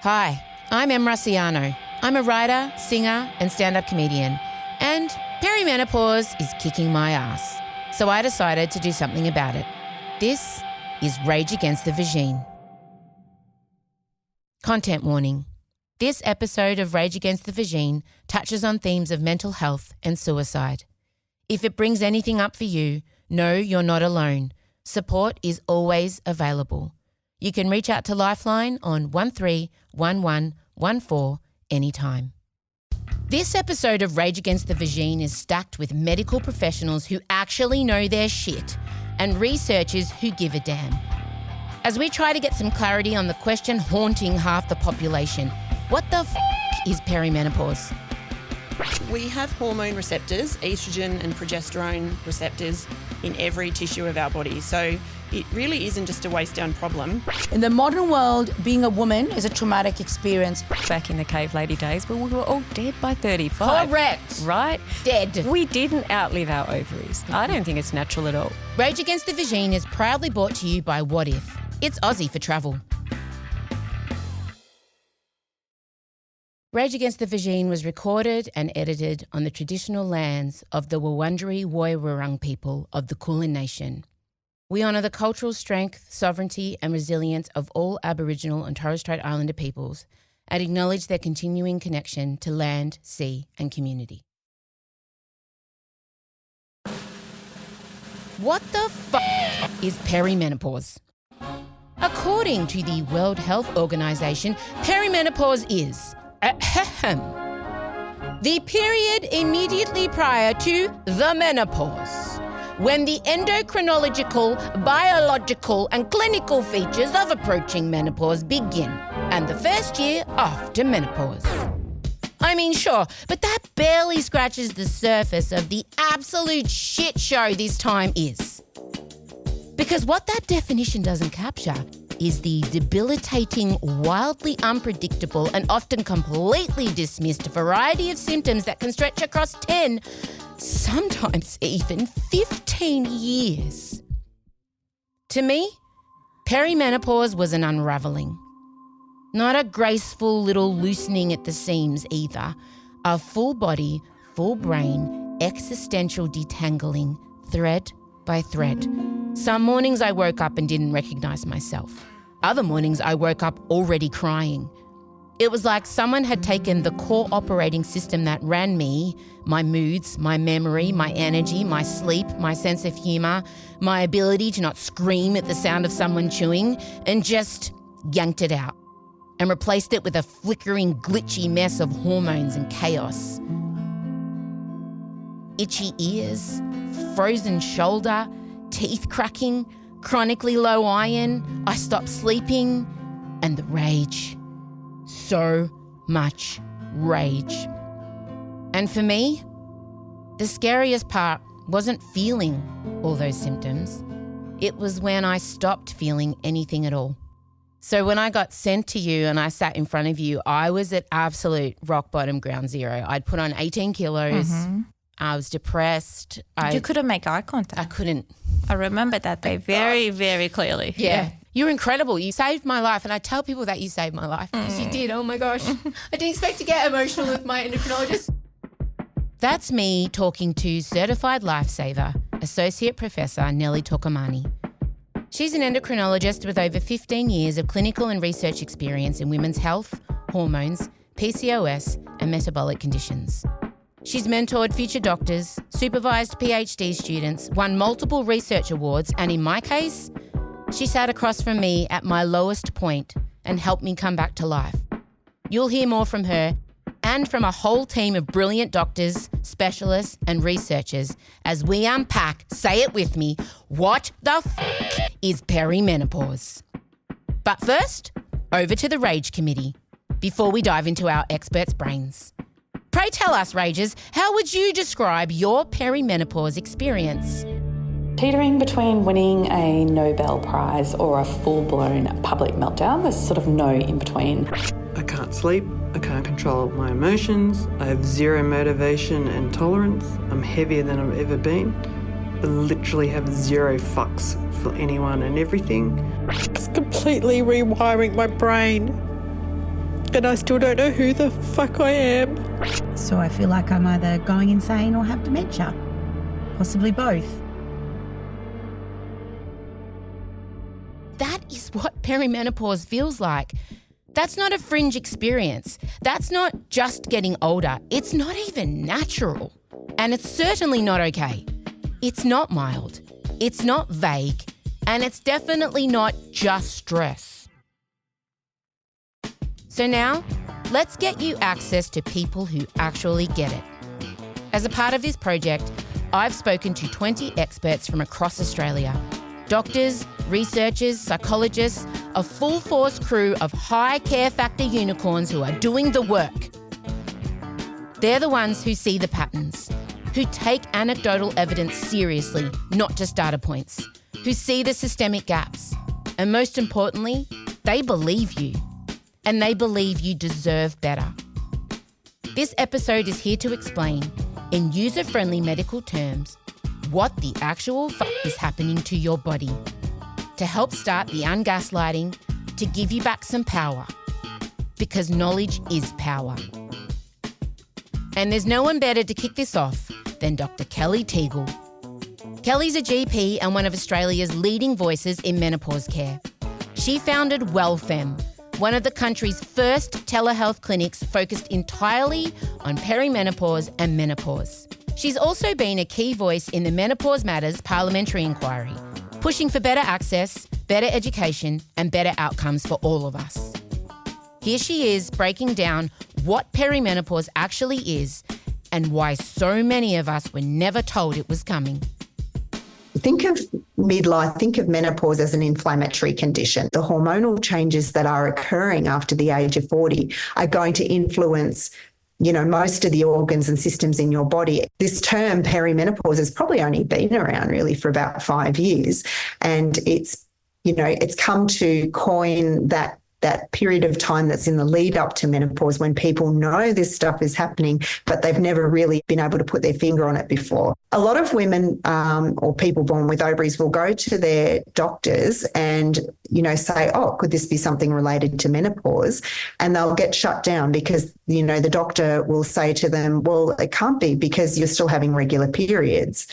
Hi, I'm Em Rusciano. I'm a writer, singer, and stand-up comedian. And perimenopause is kicking my ass. So I decided to do something about it. This is Rage Against the Vagine. Content warning. This episode of Rage Against the Vagine touches on themes of mental health and suicide. If it brings anything up for you, know you're not alone. Support is always available. You can reach out to Lifeline on 131114 anytime. This episode of Rage Against the Vagine is stacked with medical professionals who actually know their shit and researchers who give a damn. As we try to get some clarity on the question haunting half the population, what the is perimenopause? We have hormone receptors, estrogen and progesterone receptors, in every tissue of our body. So it really isn't just a waist down problem. In the modern world, being a woman is a traumatic experience. Back in the cave lady days, but we were all dead by 35. Correct. Right? Dead. We didn't outlive our ovaries. I don't think it's natural at all. Rage Against the Vagine is proudly brought to you by What If. It's Aussie for travel. Rage Against the Vagine was recorded and edited on the traditional lands of the Wurundjeri Woiwurrung people of the Kulin Nation. We honour the cultural strength, sovereignty and resilience of all Aboriginal and Torres Strait Islander peoples and acknowledge their continuing connection to land, sea and community. What the is perimenopause? According to the World Health Organization, perimenopause is the period immediately prior to the menopause, when the endocrinological, biological and clinical features of approaching menopause begin, and the first year after menopause. I mean, sure, but that barely scratches the surface of the absolute shit show this time is. Because what that definition doesn't capture is the debilitating, wildly unpredictable and often completely dismissed variety of symptoms that can stretch across 10, sometimes even 15 years. To me, perimenopause was an unravelling. Not a graceful little loosening at the seams either. A full body, full brain, existential detangling, thread by thread. Some mornings I woke up and didn't recognise myself. Other mornings I woke up already crying. It was like someone had taken the core operating system that ran me, my moods, my memory, my energy, my sleep, my sense of humour, my ability to not scream at the sound of someone chewing, and just yanked it out and replaced it with a flickering, glitchy mess of hormones and chaos. Itchy ears, frozen shoulder, teeth cracking, chronically low iron, I stopped sleeping, and the rage. So much rage. And for me, the scariest part wasn't feeling all those symptoms. It was when I stopped feeling anything at all. So when I got sent to you and I sat in front of you, I was at absolute rock bottom ground zero. I'd put on 18 kilos. Mm-hmm. I was depressed. You couldn't make eye contact. I couldn't. I remember that day very, very clearly. Yeah. You're incredible. You saved my life. And I tell people that you saved my life because you did. Oh my gosh. I didn't expect to get emotional with my endocrinologist. That's me talking to certified lifesaver, Associate Professor Nellie Tokomani. She's an endocrinologist with over 15 years of clinical and research experience in women's health, hormones, PCOS and metabolic conditions. She's mentored future doctors, supervised PhD students, won multiple research awards, and in my case, she sat across from me at my lowest point and helped me come back to life. You'll hear more from her and from a whole team of brilliant doctors, specialists, and researchers as we unpack, say it with me, what the is perimenopause? But first, over to the Rage Committee before we dive into our experts' brains. Pray tell us, Ragers, how would you describe your perimenopause experience? Teetering between winning a Nobel Prize or a full-blown public meltdown. There's sort of no in-between. I can't sleep. I can't control my emotions. I have zero motivation and tolerance. I'm heavier than I've ever been. I literally have zero fucks for anyone and everything. It's completely rewiring my brain. And I still don't know who the fuck I am. So I feel like I'm either going insane or have dementia. Possibly both. That is what perimenopause feels like. That's not a fringe experience. That's not just getting older. It's not even natural. And it's certainly not okay. It's not mild. It's not vague. And it's definitely not just stress. So now, let's get you access to people who actually get it. As a part of this project, I've spoken to 20 experts from across Australia. Doctors, researchers, psychologists, a full-force crew of high care factor unicorns who are doing the work. They're the ones who see the patterns, who take anecdotal evidence seriously, not just data points, who see the systemic gaps. And most importantly, they believe you. And they believe you deserve better. This episode is here to explain, in user-friendly medical terms, what the actual fuck is happening to your body, to help start the ungaslighting, to give you back some power. Because knowledge is power. And there's no one better to kick this off than Dr. Kelly Teagle. Kelly's a GP and one of Australia's leading voices in menopause care. She founded WellFem, one of the country's first telehealth clinics focused entirely on perimenopause and menopause. She's also been a key voice in the Menopause Matters parliamentary inquiry, pushing for better access, better education, and better outcomes for all of us. Here she is breaking down what perimenopause actually is and why so many of us were never told it was coming. Think of midlife, think of menopause as an inflammatory condition. The hormonal changes that are occurring after the age of 40 are going to influence, most of the organs and systems in your body. This term perimenopause has probably only been around really for about 5 years. And it's come to coin that period of time that's in the lead up to menopause when people know this stuff is happening, but they've never really been able to put their finger on it before. A lot of women or people born with ovaries will go to their doctors and, say, oh, could this be something related to menopause? And they'll get shut down because, the doctor will say to them, well, it can't be because you're still having regular periods.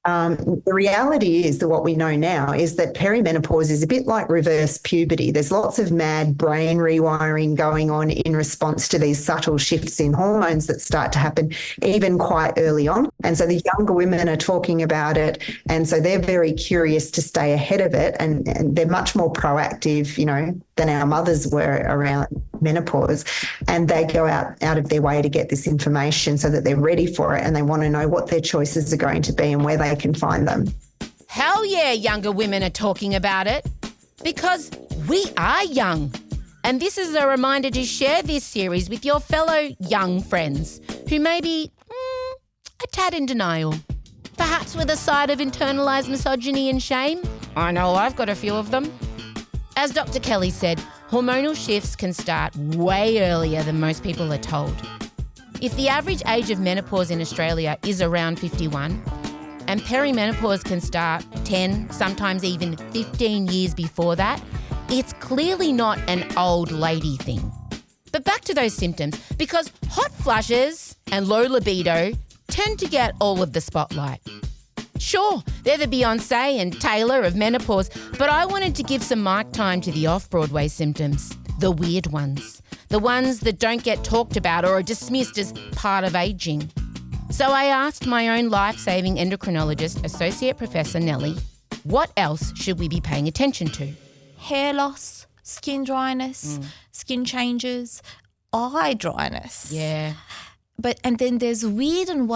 The reality is that what we know now is that perimenopause is a bit like reverse puberty. There's lots of mad brain rewiring going on in response to these subtle shifts in hormones that start to happen even quite early on. And so the younger women are talking about it. And so they're very curious to stay ahead of it. And they're much more proactive, than our mothers were around menopause. And they go out of their way to get this information so that they're ready for it and they want to know what their choices are going to be and where they can find them. Hell yeah, younger women are talking about it. Because we are young. And this is a reminder to share this series with your fellow young friends who may be a tad in denial. Perhaps with a side of internalised misogyny and shame. I know I've got a few of them. As Dr. Kelly said, hormonal shifts can start way earlier than most people are told. If the average age of menopause in Australia is around 51, and perimenopause can start 10, sometimes even 15 years before that, it's clearly not an old lady thing. But back to those symptoms, because hot flushes and low libido tend to get all of the spotlight. Sure, they're the Beyoncé and Taylor of menopause, but I wanted to give some mic time to the off-Broadway symptoms, the weird ones, the ones that don't get talked about or are dismissed as part of ageing. So I asked my own life-saving endocrinologist, Associate Professor Nellie, what else should we be paying attention to? Hair loss, skin dryness, skin changes, eye dryness. Yeah. And then there's weird and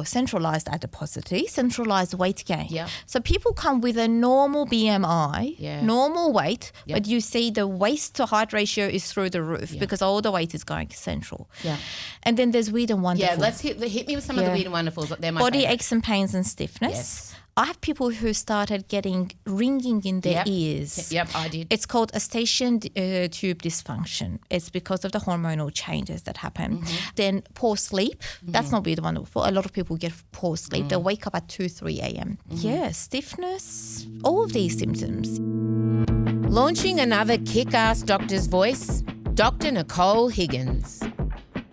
centralized adiposity, centralized weight gain. Yeah. So people come with a normal BMI, normal weight, but you see the waist to height ratio is through the roof because all the weight is going central. Yeah. And then there's weird and wonderful. Yeah, let's hit me with some of the weird and wonderfuls. They're my body favourite. aches and pains and stiffness. Yes. I have people who started getting ringing in their ears. Yep, I did. It's called eustachian tube dysfunction. It's because of the hormonal changes that happen. Then poor sleep. That's not weird wonderful. A lot of people get poor sleep. They wake up at 2, 3 a.m. Yeah, stiffness, all of these symptoms. Launching another kick-ass doctor's voice, Dr. Nicole Higgins.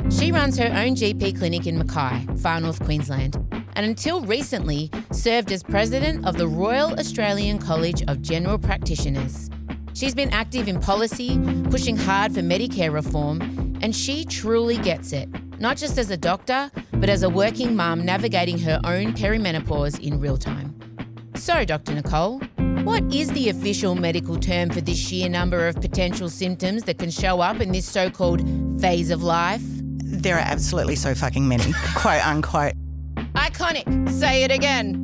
She runs her own GP clinic in Mackay, far north Queensland, and until recently served as president of the Royal Australian College of General Practitioners. She's been active in policy, pushing hard for Medicare reform, and she truly gets it, not just as a doctor, but as a working mum navigating her own perimenopause in real time. So, Dr. Nicole, what is the official medical term for this sheer number of potential symptoms that can show up in this so-called phase of life? There are absolutely so fucking many, quote unquote. Iconic. Say it again.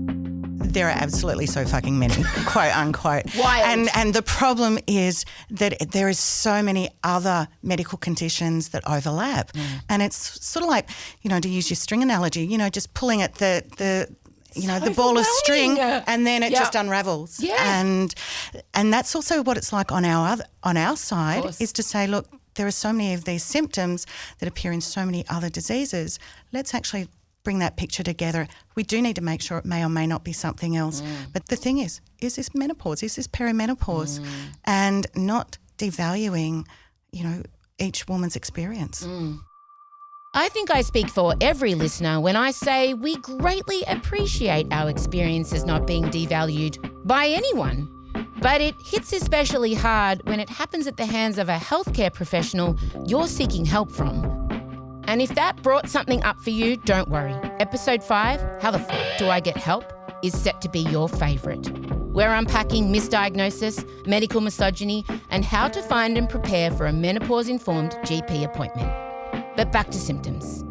There are absolutely so fucking many, quote unquote. Wild. And the problem is that there is so many other medical conditions that overlap. And it's sort of like, to use your string analogy, just pulling at the ball of string, and then it just unravels. Yeah. And that's also what it's like on our side, is to say, look, there are so many of these symptoms that appear in so many other diseases. Let's actually bring that picture together. We do need to make sure it may or may not be something else. But the thing is this menopause? Is this perimenopause? And not devaluing, each woman's experience. I think I speak for every listener when I say we greatly appreciate our experiences not being devalued by anyone. But it hits especially hard when it happens at the hands of a healthcare professional you're seeking help from. And if that brought something up for you, don't worry. Episode 5, How the F Do I Get Help, is set to be your favourite. We're unpacking misdiagnosis, medical misogyny, and how to find and prepare for a menopause-informed GP appointment. But back to symptoms.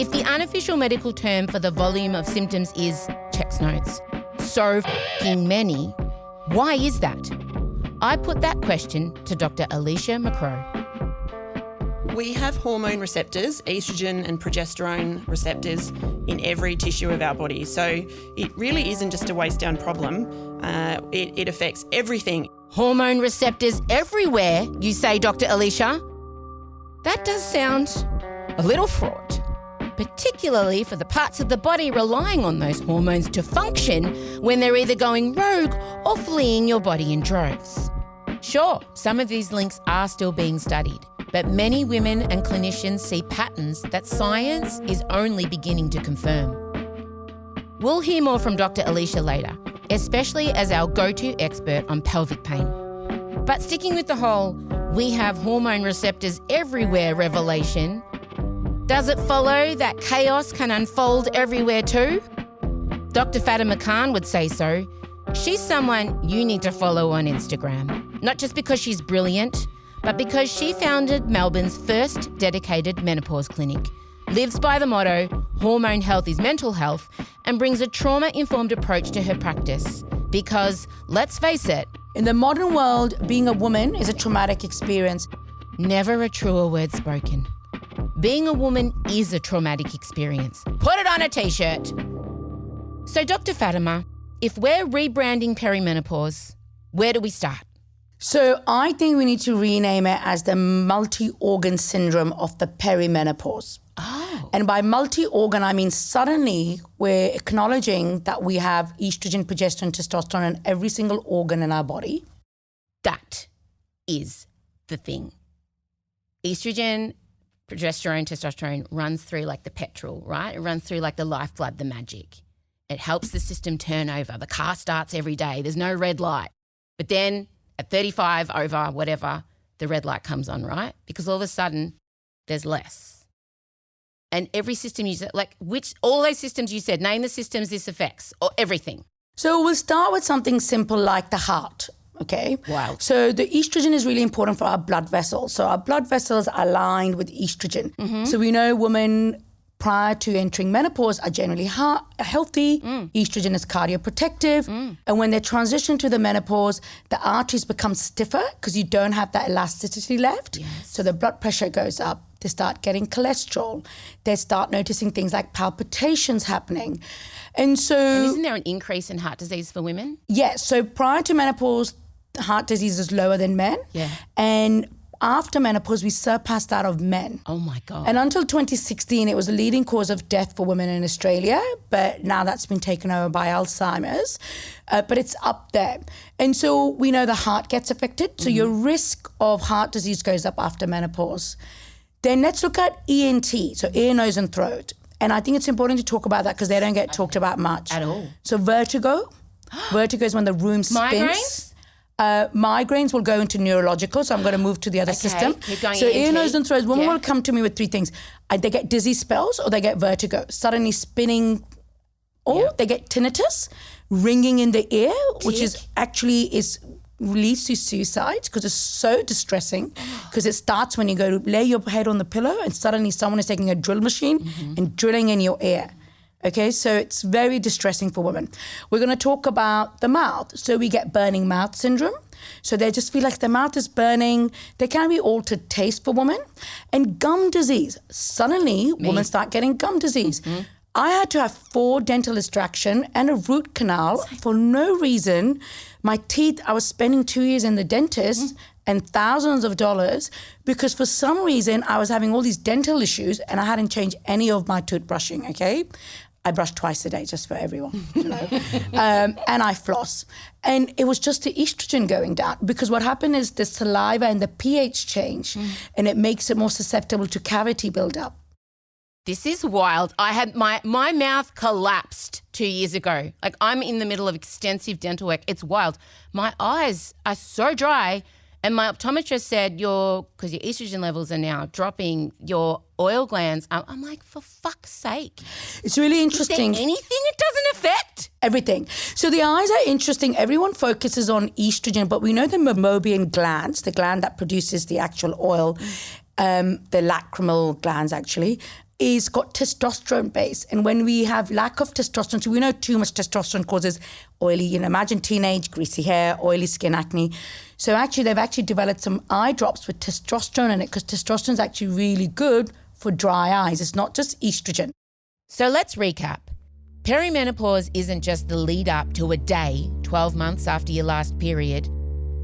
If the unofficial medical term for the volume of symptoms is, checks notes, so f***ing many, why is that? I put that question to Dr. Alicia McCrow. We have hormone receptors, estrogen and progesterone receptors, in every tissue of our body. So it really isn't just a waist down problem. It affects everything. Hormone receptors everywhere, you say, Dr. Alicia? That does sound a little fraught, particularly for the parts of the body relying on those hormones to function when they're either going rogue or fleeing your body in droves. Sure, some of these links are still being studied, but many women and clinicians see patterns that science is only beginning to confirm. We'll hear more from Dr. Alicia later, especially as our go-to expert on pelvic pain. But sticking with the whole "we have hormone receptors everywhere" revelation, does it follow that chaos can unfold everywhere too? Dr. Fatima Khan would say so. She's someone you need to follow on Instagram, not just because she's brilliant, but because she founded Melbourne's first dedicated menopause clinic, lives by the motto, hormone health is mental health, and brings a trauma-informed approach to her practice. Because, let's face it, In the modern world, being a woman is a traumatic experience. never a truer word spoken. Being a woman is a traumatic experience. Put it on a t-shirt. So, Dr. Fatima, if we're rebranding perimenopause, where do we start? So I think we need to rename it as the multi-organ syndrome of the perimenopause. Oh. And by multi-organ, I mean suddenly we're acknowledging that we have estrogen, progesterone, testosterone in every single organ in our body. That is the thing. Estrogen, progesterone, testosterone runs through like the petrol, right? It runs through like the lifeblood, the magic. It helps the system turn over. The car starts every day. There's no red light. But then at 35 over whatever, the red light comes on, right? Because all of a sudden there's less. And every system you said, all those systems you said, name the systems this affects, or everything. So we'll start with something simple like the heart, okay? Wow. So the estrogen is really important for our blood vessels. So our blood vessels are aligned with estrogen. Mm-hmm. So we know women prior to entering menopause are generally healthy. Estrogen is cardioprotective. And when they transition to the menopause, the arteries become stiffer because you don't have that elasticity left. Yes. So the blood pressure goes up. They start getting cholesterol. They start noticing things like palpitations happening. And so... And isn't there an increase in heart disease for women? Yes. So prior to menopause, heart disease is lower than men. Yeah. And after menopause, we surpassed that of men. Oh my God. And until 2016, it was the leading cause of death for women in Australia, but now that's been taken over by Alzheimer's. But it's up there. And so we know the heart gets affected. So your risk of heart disease goes up after menopause. Then let's look at ENT, so ear, nose, and throat. And I think it's important to talk about that because they don't get talked about much. At all. So vertigo. Vertigo is when the room spins. Migraines will go into neurological, so I'm going to move to the other system. Keep going. So ear, ENT. nose, and throat. Women will come to me with three things. They get dizzy spells or they get vertigo, suddenly spinning, or they get tinnitus, ringing in the ear, which is leads to suicide because it's so distressing because it starts when you go to lay your head on the pillow and suddenly someone is taking a drill machine and drilling in your ear. Okay, so it's very distressing for women. We're going to talk about the mouth. So we get burning mouth syndrome. So they just feel like their mouth is burning. There can be altered taste for women. And gum disease. Suddenly, women start getting gum disease. I had to have 4 dental extraction and a root canal for no reason. My teeth, I was spending 2 years in the dentist and thousands of dollars because for some reason I was having all these dental issues and I hadn't changed any of my toothbrushing, okay? I brush twice a day just for everyone, you know. And I floss. And it was just the estrogen going down because what happened is the saliva and the pH change and it makes it more susceptible to cavity buildup. This is wild. I had my mouth collapsed 2 years ago. Like I'm in the middle of extensive dental work. It's wild. My eyes are so dry and my optometrist said because your estrogen levels are now dropping, your oil glands. I'm like, for fuck's sake. It's really interesting. Is there anything it doesn't affect? Everything. So the eyes are interesting. Everyone focuses on estrogen, but we know the mammalian glands, the gland that produces the actual oil, the lacrimal glands actually, is got testosterone base. And when we have lack of testosterone, so we know too much testosterone causes oily, imagine teenage, greasy hair, oily skin, acne. So they've developed some eye drops with testosterone in it because testosterone is actually really good for dry eyes. It's not just estrogen. So let's recap. Perimenopause isn't just the lead up to a day 12 months after your last period.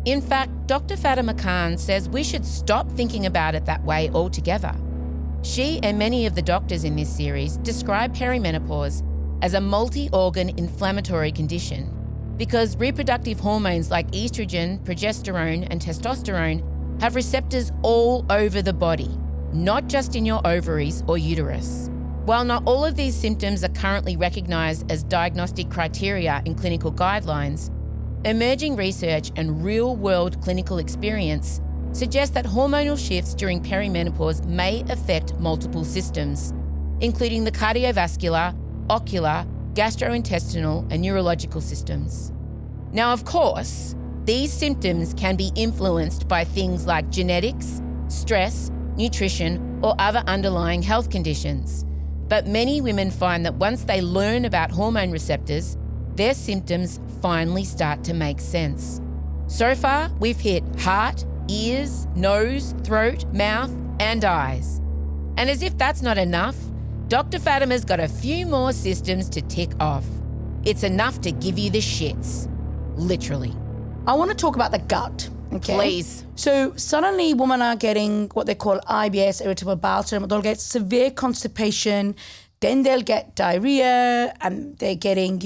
In fact, Dr. Fatima Khan says we should stop thinking about it that way altogether. She and many of the doctors in this series describe perimenopause as a multi-organ inflammatory condition because reproductive hormones like estrogen, progesterone, and testosterone have receptors all over the body, not just in your ovaries or uterus. While not all of these symptoms are currently recognised as diagnostic criteria in clinical guidelines, emerging research and real-world clinical experience suggest that hormonal shifts during perimenopause may affect multiple systems, including the cardiovascular, ocular, gastrointestinal, and neurological systems. Now, of course, these symptoms can be influenced by things like genetics, stress, nutrition, or other underlying health conditions. But many women find that once they learn about hormone receptors, their symptoms finally start to make sense. So far, we've hit heart, ears, nose, throat, mouth, and eyes. And as if that's not enough, Dr. Fatima's got a few more systems to tick off. It's enough to give you the shits. Literally. I want to talk about the gut. Okay. Please. So suddenly women are getting what they call IBS, irritable bowel syndrome. They'll get severe constipation, then they'll get diarrhea, and they're getting,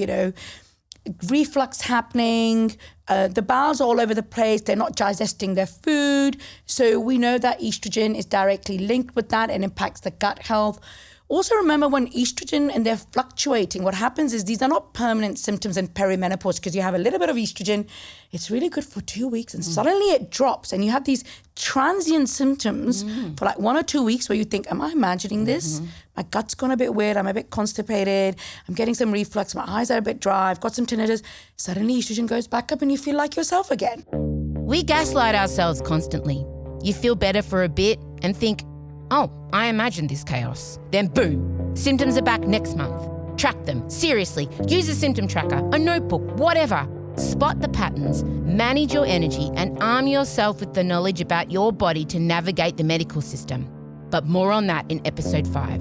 reflux happening. The bowels all over the place. They're not digesting their food. So we know that estrogen is directly linked with that and impacts the gut health. Also remember when estrogen and they're fluctuating, what happens is these are not permanent symptoms in perimenopause because you have a little bit of estrogen. It's really good for 2 weeks and suddenly it drops and you have these transient symptoms for like 1 or 2 weeks where you think, am I imagining this? My gut's gone a bit weird. I'm a bit constipated. I'm getting some reflux. My eyes are a bit dry. I've got some tinnitus. Suddenly estrogen goes back up and you feel like yourself again. We gaslight ourselves constantly. You feel better for a bit and think, oh, I imagined this chaos. Then boom, symptoms are back next month. Track them, seriously. Use a symptom tracker, a notebook, whatever. Spot the patterns, manage your energy, and arm yourself with the knowledge about your body to navigate the medical system. But more on that in episode 5.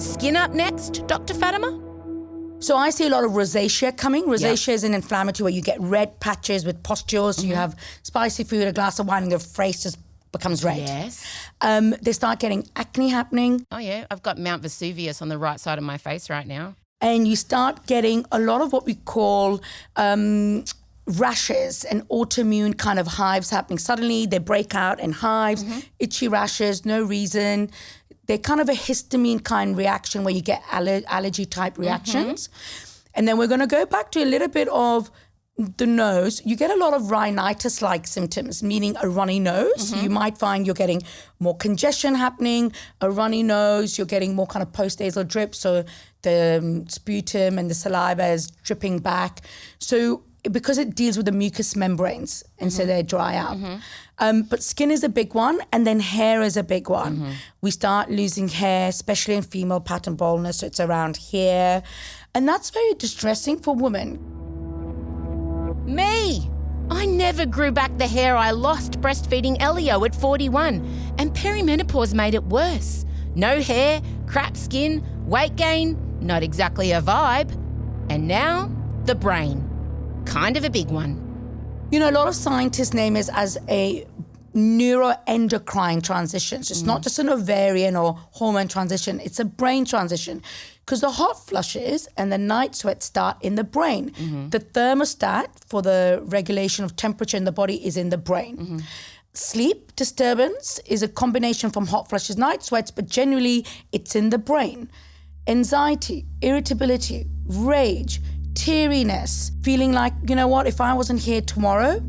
Skin up next, Dr. Fatima? So I see a lot of rosacea coming. Rosacea is an inflammatory where you get red patches with pustules. So you have spicy food, a glass of wine, and your face just becomes red. Yes. They start getting acne happening. Oh, yeah. I've got Mount Vesuvius on the right side of my face right now. And you start getting a lot of what we call rashes and autoimmune kind of hives happening. Suddenly they break out in hives, itchy rashes, no reason. They're kind of a histamine kind reaction where you get allergy type reactions. And then we're going to go back to a little bit of the nose. You get a lot of rhinitis-like symptoms, meaning a runny nose. You might find you're getting more congestion happening, a runny nose. You're getting more kind of post-nasal drip, so the sputum and the saliva is dripping back. So because it deals with the mucous membranes, and so they dry out. But skin is a big one, and then hair is a big one. We start losing hair, especially in female pattern baldness, so it's around here. And that's very distressing for women. Me! I never grew back the hair I lost breastfeeding Elio at 41, and perimenopause made it worse. No hair, crap skin, weight gain, not exactly a vibe. And now, the brain. Kind of a big one. You know, a lot of scientists name it as a neuroendocrine transition. So it's not just an ovarian or hormone transition, it's a brain transition. Because the hot flushes and the night sweats start in the brain. The thermostat for the regulation of temperature in the body is in the brain. Sleep disturbance is a combination from hot flushes, night sweats, but generally it's in the brain. Anxiety, irritability, rage, teariness, feeling like, you know what, if I wasn't here tomorrow,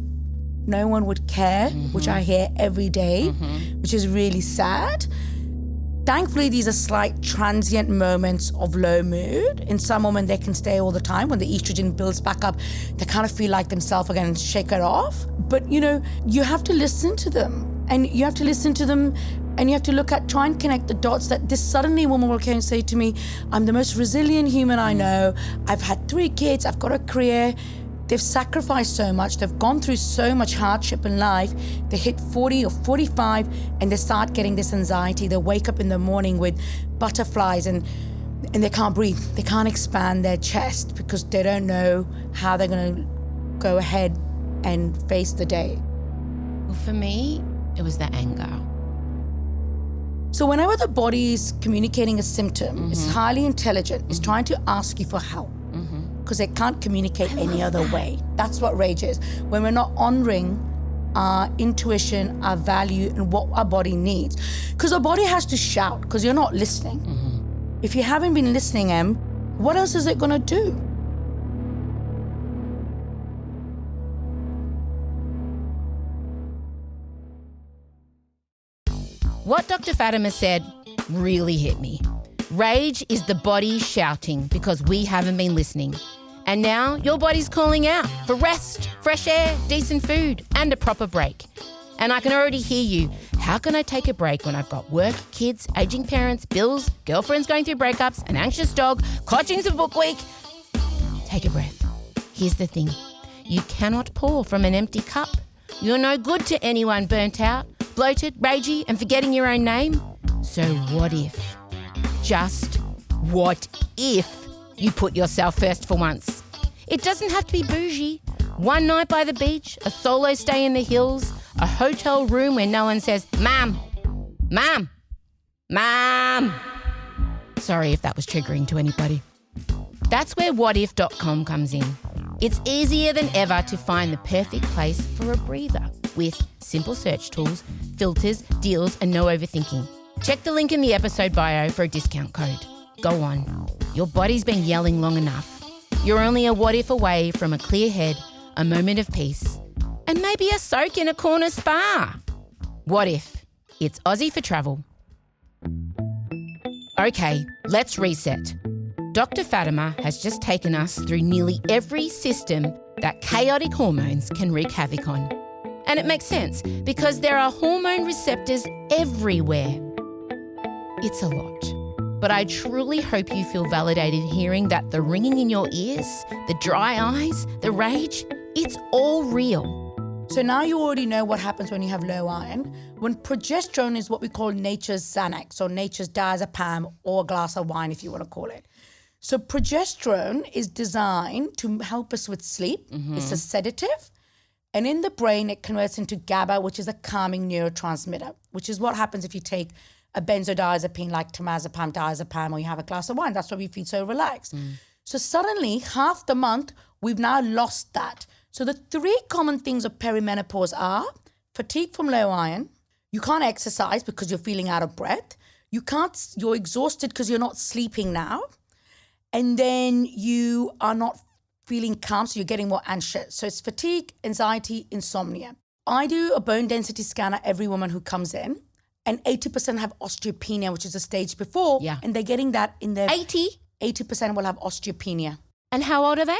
no one would care, which I hear every day, which is really sad. Thankfully, these are slight transient moments of low mood. In some women, they can stay all the time. When the estrogen builds back up, they kind of feel like themselves again and shake it off. But, you know, you have to listen to them. And you have to listen to them and you have to look at, try and connect the dots that this suddenly woman will come and say to me, I'm the most resilient human I know. I've had 3 kids. I've got a career. They've sacrificed so much. They've gone through so much hardship in life. They hit 40 or 45 and they start getting this anxiety. They wake up in the morning with butterflies and they can't breathe. They can't expand their chest because they don't know how they're going to go ahead and face the day. Well, for me, it was the anger. So whenever the body is communicating a symptom, it's highly intelligent. It's trying to ask you for help. Because they can't communicate any other way. That's what rage is. When we're not honoring our intuition, our value, and what our body needs. Because our body has to shout, because you're not listening. If you haven't been listening, Em, what else is it going to do? What Dr. Fatima said really hit me. Rage is the body shouting because we haven't been listening. And now your body's calling out for rest, fresh air, decent food, and a proper break. And I can already hear you. How can I take a break when I've got work, kids, aging parents, bills, girlfriends going through breakups, an anxious dog, coaching's a book week? Take a breath. Here's the thing. You cannot pour from an empty cup. You're no good to anyone burnt out, bloated, ragey, and forgetting your own name. So what if? Just what if you put yourself first for once? It doesn't have to be bougie. One night by the beach, a solo stay in the hills, a hotel room where no one says, Mom, Mom, Mom. Sorry if that was triggering to anybody. That's where whatif.com comes in. It's easier than ever to find the perfect place for a breather with simple search tools, filters, deals, and no overthinking. Check the link in the episode bio for a discount code. Go on. Your body's been yelling long enough. You're only a what if away from a clear head, a moment of peace, and maybe a soak in a corner spa. What if? It's Aussie for travel. Okay, let's reset. Dr. Fatima has just taken us through nearly every system that chaotic hormones can wreak havoc on. And it makes sense because there are hormone receptors everywhere. It's a lot. But I truly hope you feel validated hearing that the ringing in your ears, the dry eyes, the rage, it's all real. So now you already know what happens when you have low iron. When progesterone is what we call nature's Xanax or nature's diazepam or a glass of wine if you want to call it. So progesterone is designed to help us with sleep. It's a sedative. And in the brain, it converts into GABA, which is a calming neurotransmitter, which is what happens if you take a benzodiazepine like temazepam, diazepam, or you have a glass of wine. That's why we feel so relaxed. So suddenly, half the month, we've now lost that. So the 3 common things of perimenopause are fatigue from low iron. You can't exercise because you're feeling out of breath. You're exhausted because you're not sleeping now. And then you are not feeling calm, so you're getting more anxious. So it's fatigue, anxiety, insomnia. I do a bone density scanner every woman who comes in, and 80% have osteopenia, which is a stage before. Yeah. And they're getting that in their... 80% will have osteopenia. And how old are they?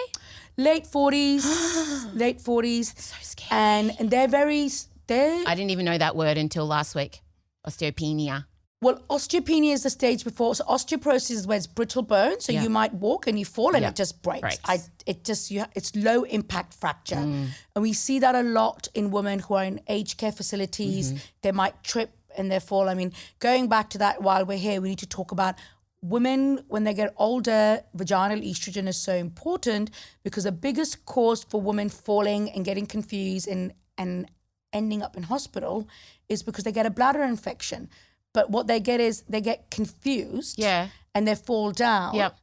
Late 40s, late 40s. So scary. And they're I didn't even know that word until last week. Osteopenia. Well, osteopenia is the stage before. So osteoporosis is where it's brittle bone. So you might walk and you fall and it just breaks. It's low impact fracture. And we see that a lot in women who are in aged care facilities. They might trip and they fall. I mean, going back to that, while we're here, we need to talk about women, when they get older, vaginal estrogen is so important because the biggest cause for women falling and getting confused and ending up in hospital is because they get a bladder infection. But what they get is they get confused and they fall down. Yep.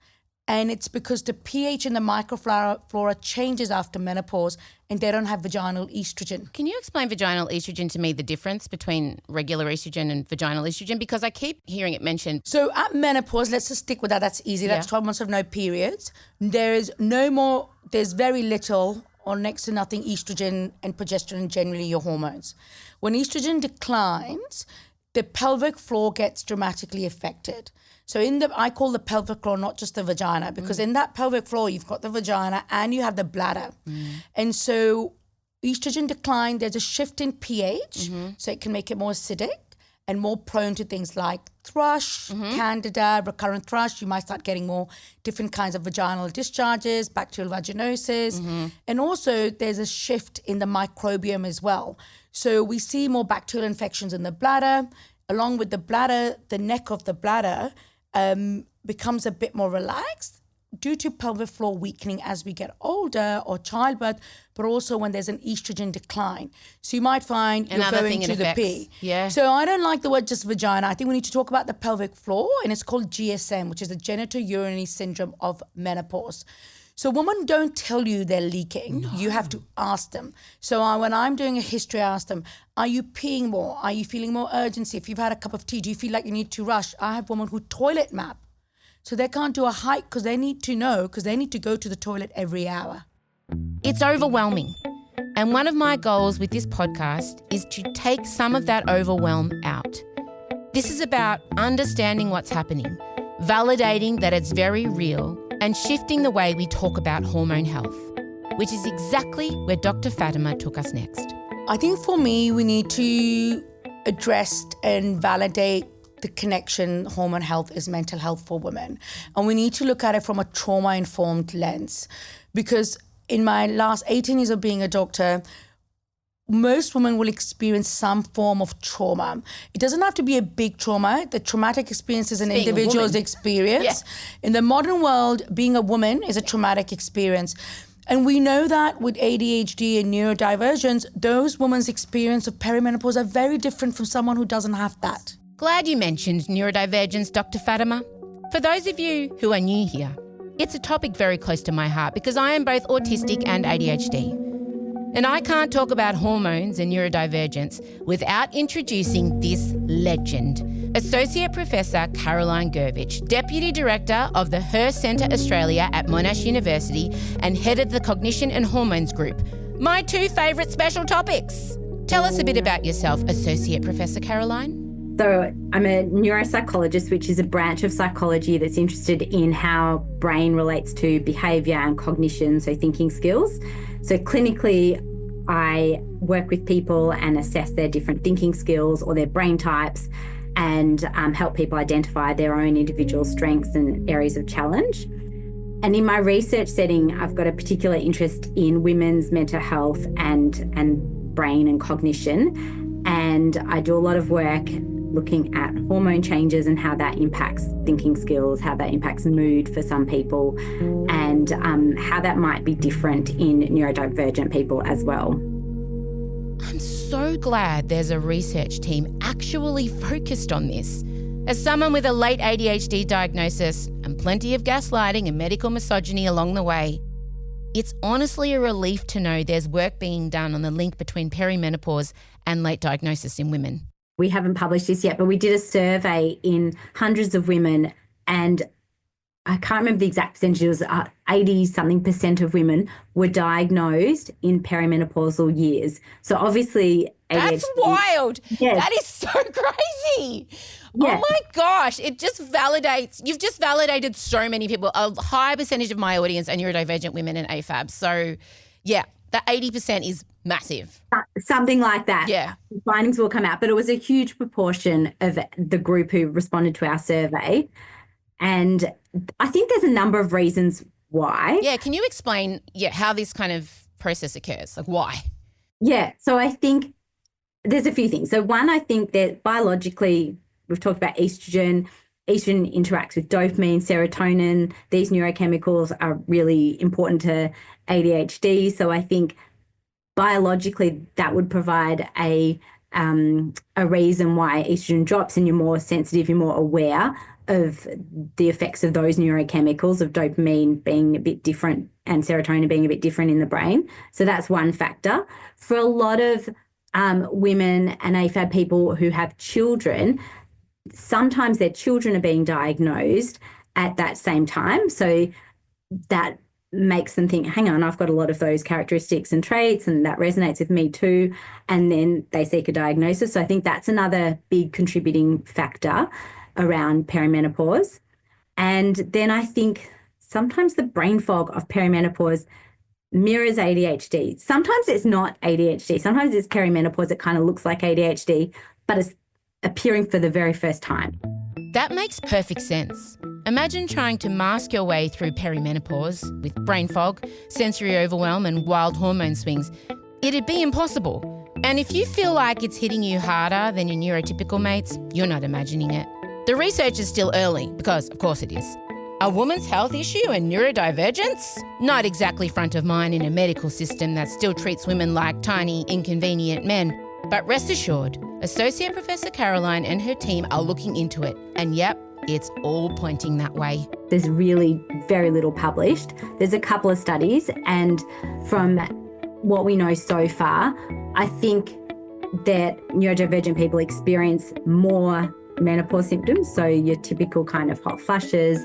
And it's because the pH in the microflora changes after menopause and they don't have vaginal estrogen. Can you explain vaginal estrogen to me, the difference between regular estrogen and vaginal estrogen? Because I keep hearing it mentioned. So at menopause, let's just stick with that. That's easy. That's 12 months of no periods. There's very little or next to nothing estrogen and progesterone, generally your hormones. When estrogen declines, the pelvic floor gets dramatically affected. So I call the pelvic floor not just the vagina, because in that pelvic floor, you've got the vagina and you have the bladder. And so estrogen decline, there's a shift in pH, so it can make it more acidic and more prone to things like thrush, candida, recurrent thrush. You might start getting more different kinds of vaginal discharges, bacterial vaginosis. And also there's a shift in the microbiome as well. So we see more bacterial infections in the bladder. Along with the bladder, the neck of the bladder becomes a bit more relaxed due to pelvic floor weakening as we get older or childbirth, but also when there's an estrogen decline. So you might find you're going to the P. Yeah. So I don't like the word just vagina. I think we need to talk about the pelvic floor, and it's called GSM, which is the genitourinary syndrome of menopause. So women don't tell you they're leaking. No. You have to ask them. So when I'm doing a history, I ask them, are you peeing more? Are you feeling more urgency? If you've had a cup of tea, do you feel like you need to rush? I have women who toilet map. So they can't do a hike because they need to know, because they need to go to the toilet every hour. It's overwhelming. And one of my goals with this podcast is to take some of that overwhelm out. This is about understanding what's happening, validating that it's very real, and shifting the way we talk about hormone health, which is exactly where Dr. Fatima took us next. I think for me, we need to address and validate the connection hormone health is mental health for women. And we need to look at it from a trauma-informed lens. Because in my last 18 years of being a doctor, most women will experience some form of trauma. It doesn't have to be a big trauma. The traumatic experience is an individual's experience. Yeah. In the modern world, being a woman is a traumatic experience. And we know that with ADHD and neurodivergence, those women's experience of perimenopause are very different from someone who doesn't have that. Glad you mentioned neurodivergence, Dr. Fatima. For those of you who are new here, it's a topic very close to my heart because I am both autistic and ADHD. And I can't talk about hormones and neurodivergence without introducing this legend. Associate Professor Caroline Gurvich, Deputy Director of the Her Centre Australia at Monash University and Head of the Cognition and Hormones Group. My 2 favourite special topics. Tell us a bit about yourself, Associate Professor Caroline. So I'm a neuropsychologist, which is a branch of psychology that's interested in how brain relates to behaviour and cognition, so thinking skills. So clinically, I work with people and assess their different thinking skills or their brain types and help people identify their own individual strengths and areas of challenge. And in my research setting, I've got a particular interest in women's mental health and brain and cognition. And I do a lot of work looking at hormone changes and how that impacts thinking skills, how that impacts mood for some people, and how that might be different in neurodivergent people as well. I'm so glad there's a research team actually focused on this. As someone with a late ADHD diagnosis and plenty of gaslighting and medical misogyny along the way, it's honestly a relief to know there's work being done on the link between perimenopause and late diagnosis in women. We haven't published this yet, but we did a survey in hundreds of women, and I can't remember the exact percentage, it was 80-something% of women were diagnosed in perimenopausal years. So obviously ADHD. That's wild. Yes. That is so crazy. Yeah. Oh my gosh. It just validates, you've just validated so many people. A high percentage of my audience are neurodivergent women and AFAB. So yeah, the 80% is massive. Something like that. Yeah. Findings will come out, but it was a huge proportion of the group who responded to our survey. And I think there's a number of reasons why. Yeah. Can you explain how this kind of process occurs? Like why? Yeah. So I think there's a few things. So one, I think that biologically, we've talked about estrogen. Estrogen interacts with dopamine, serotonin. These neurochemicals are really important to ADHD. So I think biologically that would provide a reason why estrogen drops and you're more sensitive, you're more aware of the effects of those neurochemicals, of dopamine being a bit different and serotonin being a bit different in the brain. So that's one factor. For a lot of women and AFAB people who have children, sometimes their children are being diagnosed at that same time. So that makes them think, hang on, I've got a lot of those characteristics and traits and that resonates with me too. And then they seek a diagnosis. So I think that's another big contributing factor around perimenopause. And then I think sometimes the brain fog of perimenopause mirrors ADHD. Sometimes it's not ADHD. Sometimes it's perimenopause. It kind of looks like ADHD, but it's appearing for the very first time. That makes perfect sense. Imagine trying to mask your way through perimenopause with brain fog, sensory overwhelm and wild hormone swings. It'd be impossible. And if you feel like it's hitting you harder than your neurotypical mates, you're not imagining it. The research is still early because, of course it is. A woman's health issue and neurodivergence? Not exactly front of mind in a medical system that still treats women like tiny, inconvenient men. But rest assured, Associate Professor Caroline and her team are looking into it. And yep, it's all pointing that way. There's really very little published. There's a couple of studies, and from what we know so far, I think that neurodivergent people experience more menopause symptoms. So your typical kind of hot flushes,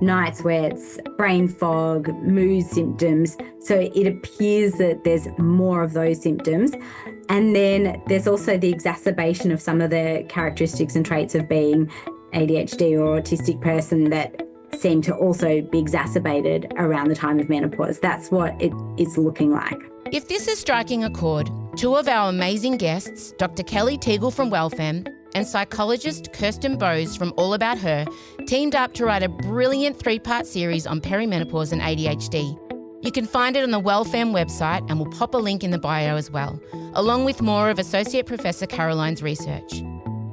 night sweats, brain fog, mood symptoms. So it appears that there's more of those symptoms. And then there's also the exacerbation of some of the characteristics and traits of being ADHD or autistic person that seem to also be exacerbated around the time of menopause. That's what it is looking like. If this is striking a chord, two of our amazing guests, Dr. Kelly Teagle from WellFem and psychologist Kirsten Bowes from All About Her, teamed up to write a brilliant 3-part series on perimenopause and ADHD. You can find it on the WellFem website, and we'll pop a link in the bio as well, along with more of Associate Professor Caroline's research.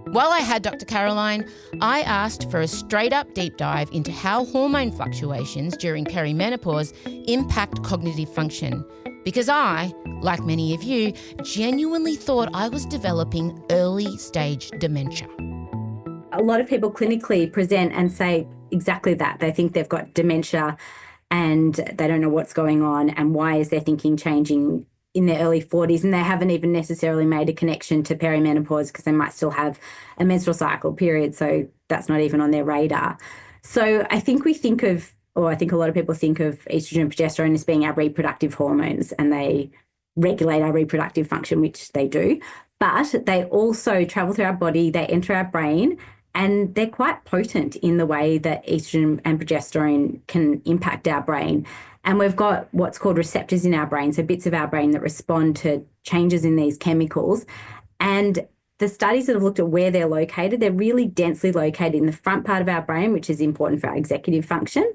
While I had Dr. Caroline, I asked for a straight-up deep dive into how hormone fluctuations during perimenopause impact cognitive function, because I, like many of you, genuinely thought I was developing early-stage dementia. A lot of people clinically present and say exactly that. They think they've got dementia and they don't know what's going on and why is their thinking changing in their early 40s, and they haven't even necessarily made a connection to perimenopause because they might still have a menstrual cycle period, so that's not even on their radar. So I think I think a lot of people think of estrogen and progesterone as being our reproductive hormones, and they regulate our reproductive function, which they do, but they also travel through our body, they enter our brain, and they're quite potent in the way that estrogen and progesterone can impact our brain. And we've got what's called receptors in our brain, so bits of our brain that respond to changes in these chemicals. And the studies that have looked at where they're located, they're really densely located in the front part of our brain, which is important for our executive function.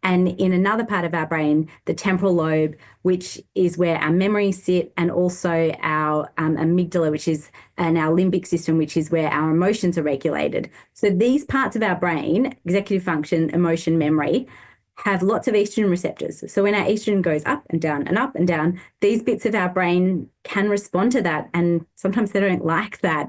And in another part of our brain, the temporal lobe, which is where our memories sit, and also our amygdala, and our limbic system, which is where our emotions are regulated. So these parts of our brain, executive function, emotion, memory, have lots of estrogen receptors. So when our estrogen goes up and down and up and down, these bits of our brain can respond to that. And sometimes they don't like that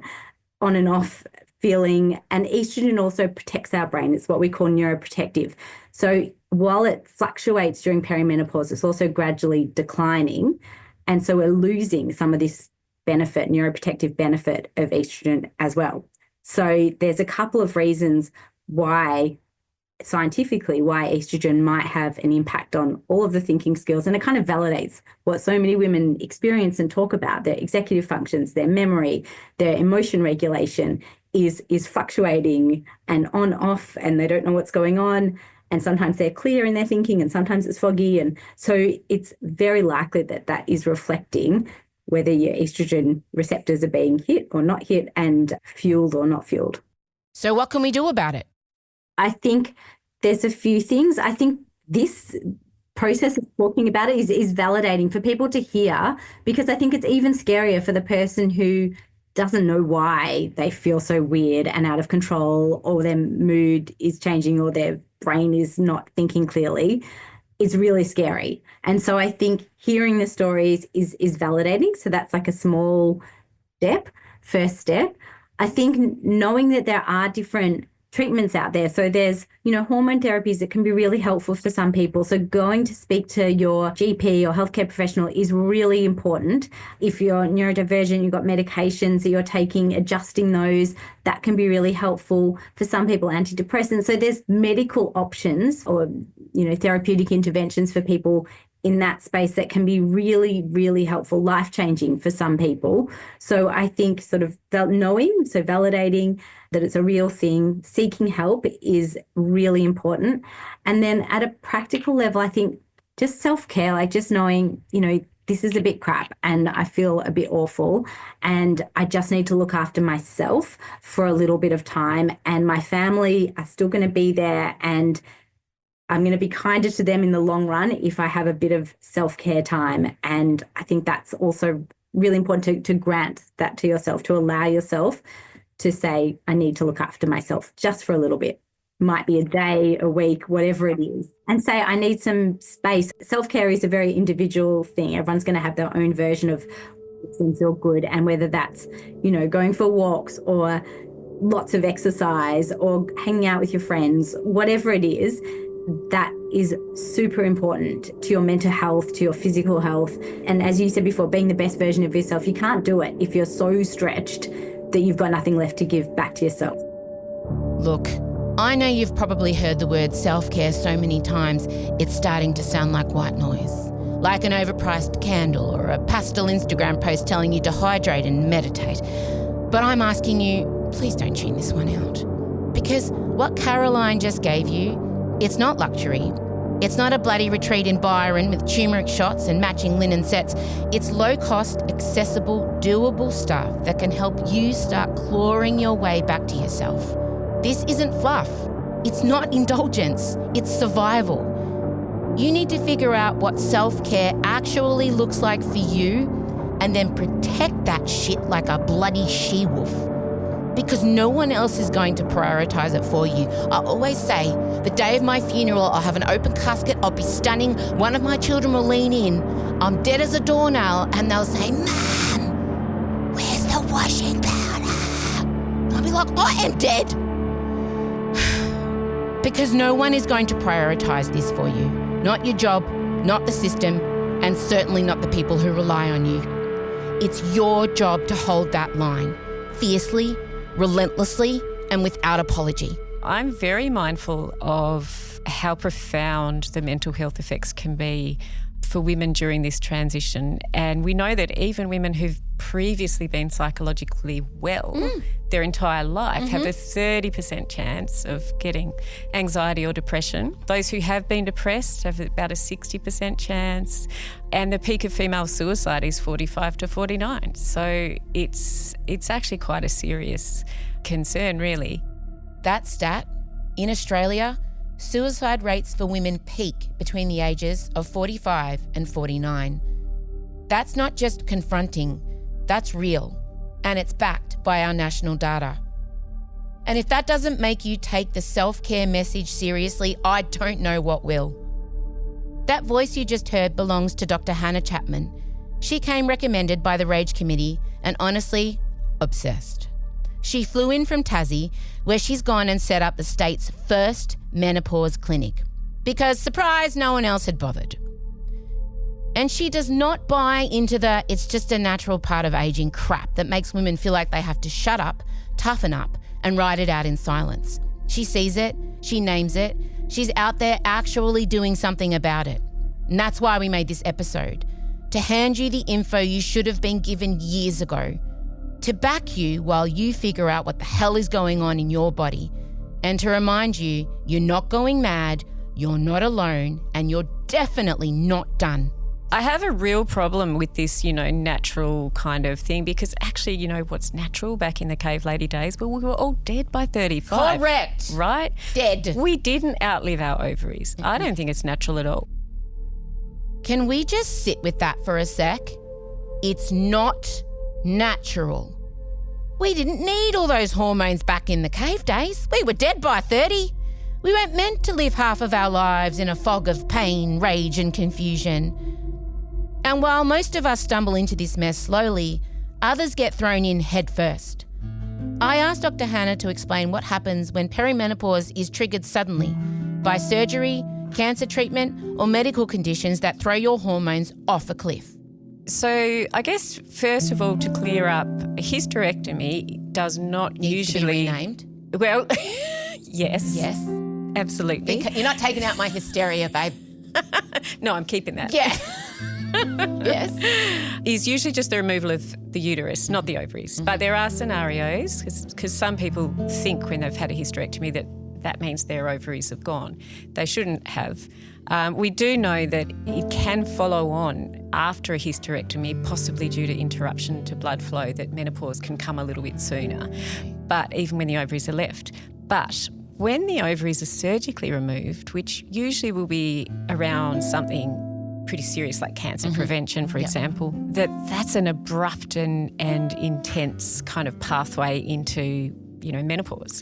on and off feeling. And estrogen also protects our brain. It's what we call neuroprotective. So while it fluctuates during perimenopause, it's also gradually declining. And so we're losing some of this benefit, neuroprotective benefit of estrogen as well. So there's a couple of reasons why, scientifically, why estrogen might have an impact on all of the thinking skills. And it kind of validates what so many women experience and talk about. Their executive functions, their memory, their emotion regulation is fluctuating and on off, and they don't know what's going on. And sometimes they're clear in their thinking and sometimes it's foggy. And so it's very likely that that is reflecting whether your estrogen receptors are being hit or not hit and fueled or not fueled. So what can we do about it? I think there's a few things. I think this process of talking about it is validating for people to hear, because I think it's even scarier for the person who doesn't know why they feel so weird and out of control, or their mood is changing, or their brain is not thinking clearly. It's really scary. And so I think hearing the stories is validating. So that's like a small first step. I think knowing that there are different treatments out there. So there's, hormone therapies that can be really helpful for some people. So going to speak to your GP or healthcare professional is really important. If you're neurodivergent, you've got medications that you're taking, adjusting those, that can be really helpful. For some people, antidepressants. So there's medical options or, therapeutic interventions for people in that space that can be really, really helpful, life-changing for some people. So I think sort of validating that it's a real thing, seeking help is really important. And then at a practical level, I think just self-care, like just knowing, this is a bit crap and I feel a bit awful and I just need to look after myself for a little bit of time, and my family are still going to be there, and I'm going to be kinder to them in the long run if I have a bit of self-care time. And I think that's also really important to grant that to yourself, to allow yourself to say, I need to look after myself just for a little bit. Might be a day, a week, whatever it is. And say, I need some space. Self-care is a very individual thing. Everyone's going to have their own version of what makes them feel good. And whether that's, going for walks or lots of exercise or hanging out with your friends, whatever it is, that is super important to your mental health, to your physical health. And as you said before, being the best version of yourself, you can't do it if you're so stretched that you've got nothing left to give back to yourself. Look, I know you've probably heard the word self-care so many times, it's starting to sound like white noise. Like an overpriced candle or a pastel Instagram post telling you to hydrate and meditate. But I'm asking you, please don't tune this one out. Because what Caroline just gave you, it's not luxury. It's not a bloody retreat in Byron with turmeric shots and matching linen sets. It's low-cost, accessible, doable stuff that can help you start clawing your way back to yourself. This isn't fluff. It's not indulgence. It's survival. You need to figure out what self-care actually looks like for you and then protect that shit like a bloody she-wolf. Because no one else is going to prioritise it for you. I always say, the day of my funeral, I'll have an open casket, I'll be stunning, one of my children will lean in, I'm dead as a doornail, and they'll say, Mum, where's the washing powder? I'll be like, I am dead. Because no one is going to prioritise this for you. Not your job, not the system, and certainly not the people who rely on you. It's your job to hold that line, fiercely, relentlessly, and without apology. I'm very mindful of how profound the mental health effects can be for women during this transition. And we know that even women who've previously been psychologically well their entire life have a 30% chance of getting anxiety or depression. Those who have been depressed have about a 60% chance. And the peak of female suicide is 45 to 49. So it's actually quite a serious concern, really. That stat, in Australia, suicide rates for women peak between the ages of 45 and 49. That's not just confronting, that's real, and it's backed by our national data. And if that doesn't make you take the self-care message seriously, I don't know what will. That voice you just heard belongs to Dr. Hannah Chapman. She came recommended by the Rage Committee and honestly, obsessed. She flew in from Tassie, where she's gone and set up the state's first menopause clinic. Because, surprise, no one else had bothered. And she does not buy into the it's just a natural part of aging crap that makes women feel like they have to shut up, toughen up, and ride it out in silence. She sees it, she names it, she's out there actually doing something about it. And that's why we made this episode, to hand you the info you should have been given years ago, to back you while you figure out what the hell is going on in your body, and to remind you you're not going mad, you're not alone, and you're definitely not done. I have a real problem with this, natural kind of thing because actually, what's natural back in the cave lady days? Well, we were all dead by 35. Correct. Right? Dead. We didn't outlive our ovaries. Mm-hmm. I don't think it's natural at all. Can we just sit with that for a sec? It's not natural. We didn't need all those hormones back in the cave days. We were dead by 30. We weren't meant to live half of our lives in a fog of pain, rage and confusion. And while most of us stumble into this mess slowly, others get thrown in head first. I asked Dr. Hannah to explain what happens when perimenopause is triggered suddenly by surgery, cancer treatment, or medical conditions that throw your hormones off a cliff. So I guess, first of all, to clear up, a hysterectomy does not Needs usually... to be renamed. Well, yes. Yes. Absolutely. You're not taking out my hysteria, babe. No, I'm keeping that. Yeah. Yes. Is usually just the removal of the uterus, not the ovaries. Mm-hmm. But there are scenarios, because some people think when they've had a hysterectomy that means their ovaries have gone. They shouldn't have. We do know that it can follow on after a hysterectomy, possibly due to interruption to blood flow, that menopause can come a little bit sooner, but even when the ovaries are left. But when the ovaries are surgically removed, which usually will be around something pretty serious like cancer prevention, for example, that's an abrupt and intense kind of pathway into menopause.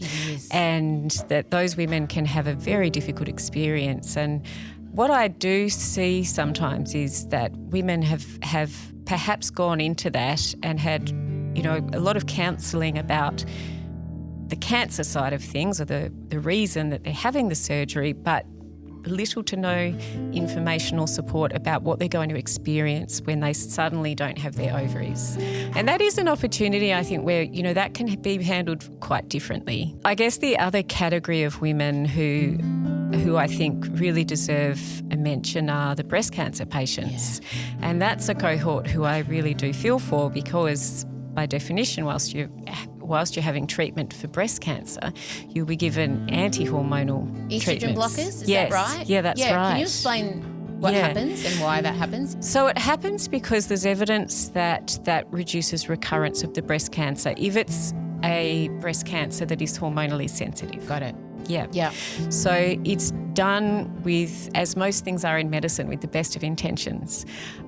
And that those women can have a very difficult experience. And what I do see sometimes is that women have perhaps gone into that and had, a lot of counselling about the cancer side of things or the reason that they're having the surgery, but little to no informational support about what they're going to experience when they suddenly don't have their ovaries. And that is an opportunity, I think, where, that can be handled quite differently. I guess the other category of women who I think really deserve a mention are the breast cancer patients. Yeah. And that's a cohort who I really do feel for because, by definition, whilst you're having treatment for breast cancer, you'll be given anti-hormonal estrogen treatments. blockers, is that right? Yeah, that's right. Can you explain what happens and why that happens? So it happens because there's evidence that reduces recurrence of the breast cancer if it's a breast cancer that is hormonally sensitive. Got it. Yeah. So it's done with, as most things are in medicine, with the best of intentions.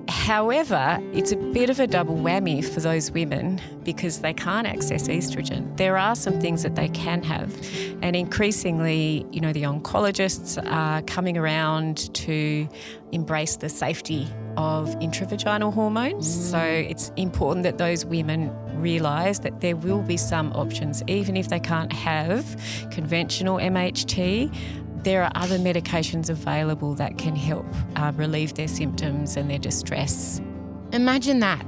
However, it's a bit of a double whammy for those women because they can't access estrogen. There are some things that they can have, and increasingly, the oncologists are coming around to embrace the safety of intravaginal hormones. So it's important that those women realise that there will be some options, even if they can't have conventional MHT. There are other medications available that can help relieve their symptoms and their distress. Imagine that.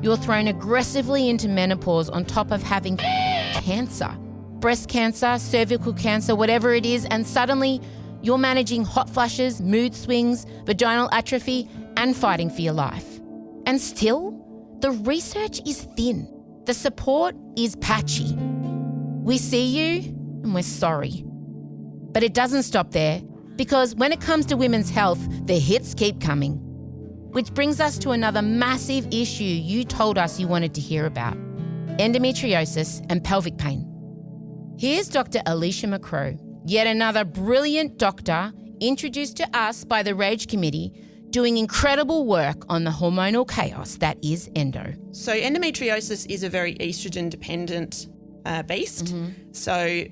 You're thrown aggressively into menopause on top of having cancer, breast cancer, cervical cancer, whatever it is, and suddenly you're managing hot flushes, mood swings, vaginal atrophy, and fighting for your life. And still, the research is thin. The support is patchy. We see you and we're sorry. But it doesn't stop there, because when it comes to women's health, the hits keep coming. Which brings us to another massive issue you told us you wanted to hear about: endometriosis and pelvic pain. Here's Dr. Alicia McCrow, yet another brilliant doctor introduced to us by the Rage Committee, doing incredible work on the hormonal chaos that is endo. So endometriosis is a very estrogen-dependent beast. So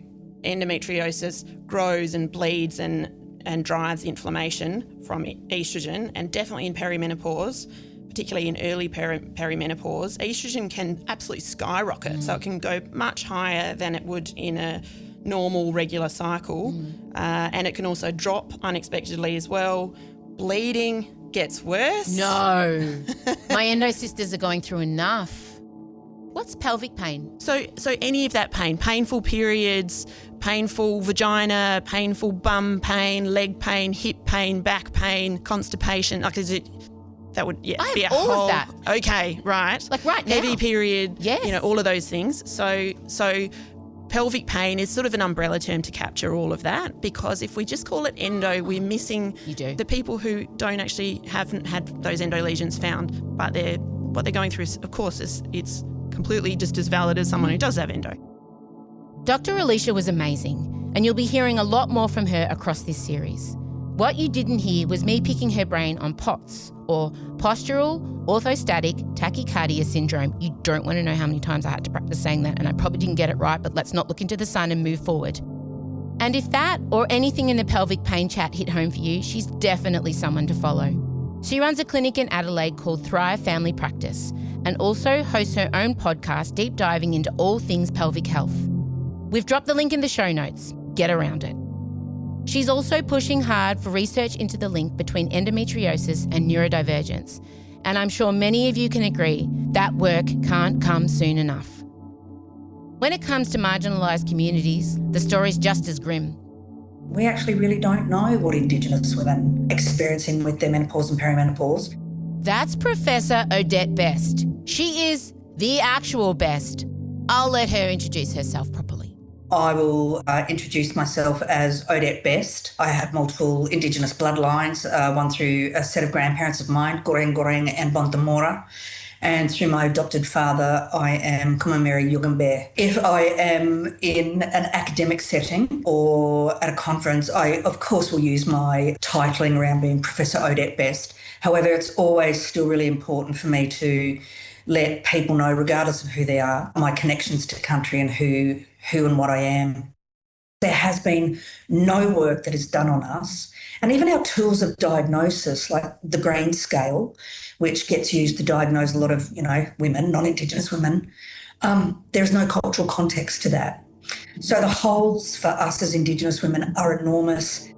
endometriosis grows and bleeds and drives inflammation from estrogen, and definitely in perimenopause, particularly in early perimenopause, estrogen can absolutely skyrocket. So it can go much higher than it would in a normal regular cycle, and it can also drop unexpectedly as well. Bleeding gets worse. No. My endo sisters are going through enough. What's pelvic pain? So any of that pain, painful periods, painful vagina, painful bum pain, leg pain, hip pain, back pain, constipation, like is it... That would be a all whole... of that. Okay, right. Like right now. Heavy period, Yes. all of those things. So pelvic pain is sort of an umbrella term to capture all of that, because if we just call it endo, we're missing the people who haven't had those endo lesions found, but what they're going through, of course, it's completely just as valid as someone who does have endo. Dr. Alicia was amazing, and you'll be hearing a lot more from her across this series. What you didn't hear was me picking her brain on POTS, or postural orthostatic tachycardia syndrome. You don't want to know how many times I had to practice saying that, and I probably didn't get it right, but let's not look into the sun and move forward. And if that or anything in the pelvic pain chat hit home for you, she's definitely someone to follow. She runs a clinic in Adelaide called Thrive Family Practice, and also hosts her own podcast deep diving into all things pelvic health. We've dropped the link in the show notes. Get around it. She's also pushing hard for research into the link between endometriosis and neurodivergence, and I'm sure many of you can agree that work can't come soon enough. When it comes to marginalised communities, the story's just as grim. We actually really don't know what Indigenous women are experiencing with their menopause and perimenopause. That's Professor Odette Best. She is the actual best. I'll let her introduce herself properly. I will introduce myself as Odette Best. I have multiple Indigenous bloodlines, one through a set of grandparents of mine, Goreng and Bontamora. And through my adopted father, I am Kumameri Yugambeh. If I am in an academic setting or at a conference, I, of course, will use my titling around being Professor Odette Best. However, it's always still really important for me to let people know, regardless of who they are, my connections to country and who and what I am. There has been no work that is done on us. And even our tools of diagnosis, like the grain scale, which gets used to diagnose a lot of, women, non-Indigenous women, there's no cultural context to that. So the holes for us as Indigenous women are enormous.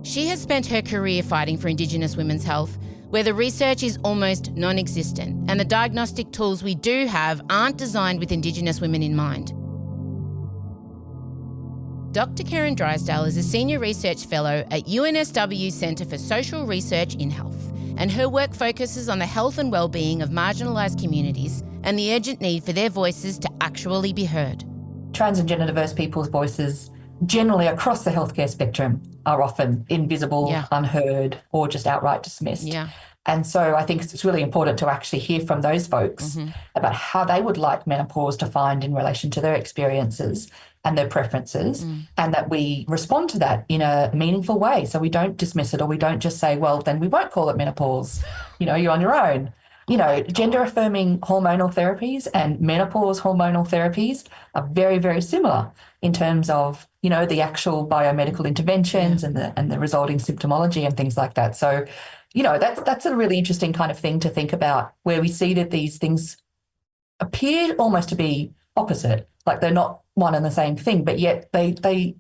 She has spent her career fighting for Indigenous women's health, where the research is almost non-existent and the diagnostic tools we do have aren't designed with Indigenous women in mind. Dr. Karen Drysdale is a Senior Research Fellow at UNSW Centre for Social Research in Health, and her work focuses on the health and well-being of marginalised communities and the urgent need for their voices to actually be heard. Trans and gender diverse people's voices generally across the healthcare spectrum are often invisible, unheard, or just outright dismissed. And so I think it's really important to actually hear from those folks about how they would like menopause to find in relation to their experiences and their preferences, and that we respond to that in a meaningful way. So we don't dismiss it, or we don't just say, well, then we won't call it menopause. You're on your own. Gender-affirming hormonal therapies and menopause hormonal therapies are very, very similar in terms of, the actual biomedical interventions and the resulting symptomology and things like that. So, that's a really interesting kind of thing to think about, where we see that these things appear almost to be opposite, like they're not one and the same thing, but yet they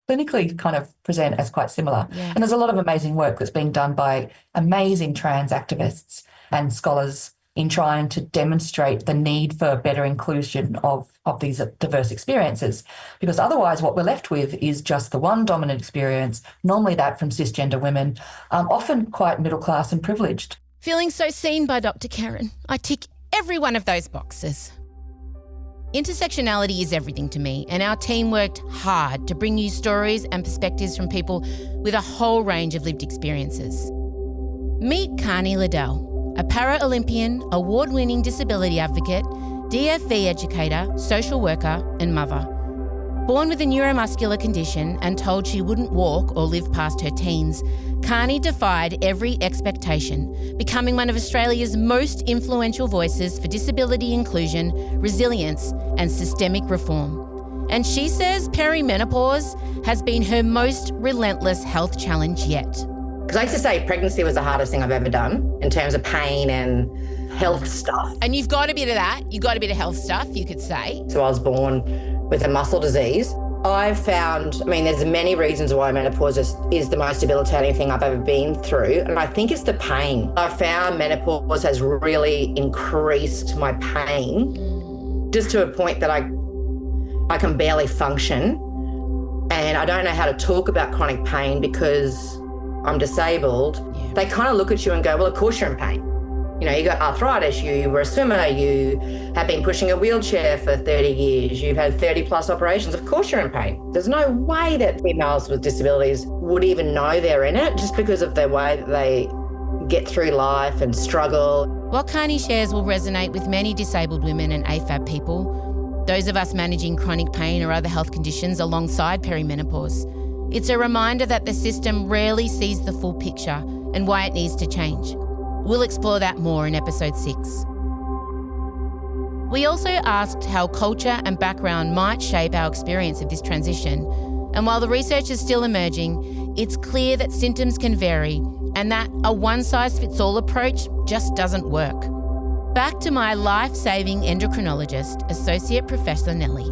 clinically kind of present as quite similar. And there's a lot of amazing work that's being done by amazing trans activists and scholars in trying to demonstrate the need for better inclusion of these diverse experiences, because otherwise what we're left with is just the one dominant experience, normally that from cisgender women, often quite middle class and privileged. Feeling so seen by Dr. Karen. I tick every one of those boxes. Intersectionality is everything to me, and our team worked hard to bring you stories and perspectives from people with a whole range of lived experiences. Meet Carney Liddell, a para-Olympian, award-winning disability advocate, DFV educator, social worker and mother. Born with a neuromuscular condition and told she wouldn't walk or live past her teens, Carney defied every expectation, becoming one of Australia's most influential voices for disability inclusion, resilience and systemic reform. And she says perimenopause has been her most relentless health challenge yet. Because I used to say pregnancy was the hardest thing I've ever done in terms of pain and health stuff. And you've got a bit of that. You've got a bit of health stuff, you could say. So I was born with a muscle disease. I've found, there's many reasons why menopause is the most debilitating thing I've ever been through. And I think it's the pain. I found menopause has really increased my pain just to a point that I can barely function. And I don't know how to talk about chronic pain because I'm disabled. Yeah. They kind of look at you and go, well, of course you're in pain. You got arthritis, you were a swimmer, you have been pushing a wheelchair for 30 years, you've had 30 plus operations, of course you're in pain. There's no way that females with disabilities would even know they're in it just because of the way that they get through life and struggle. What Carney shares will resonate with many disabled women and AFAB people, those of us managing chronic pain or other health conditions alongside perimenopause. It's a reminder that the system rarely sees the full picture and why it needs to change. We'll explore that more in episode 6. We also asked how culture and background might shape our experience of this transition. And while the research is still emerging, it's clear that symptoms can vary and that a one-size-fits-all approach just doesn't work. Back to my life-saving endocrinologist, Associate Professor Nellie.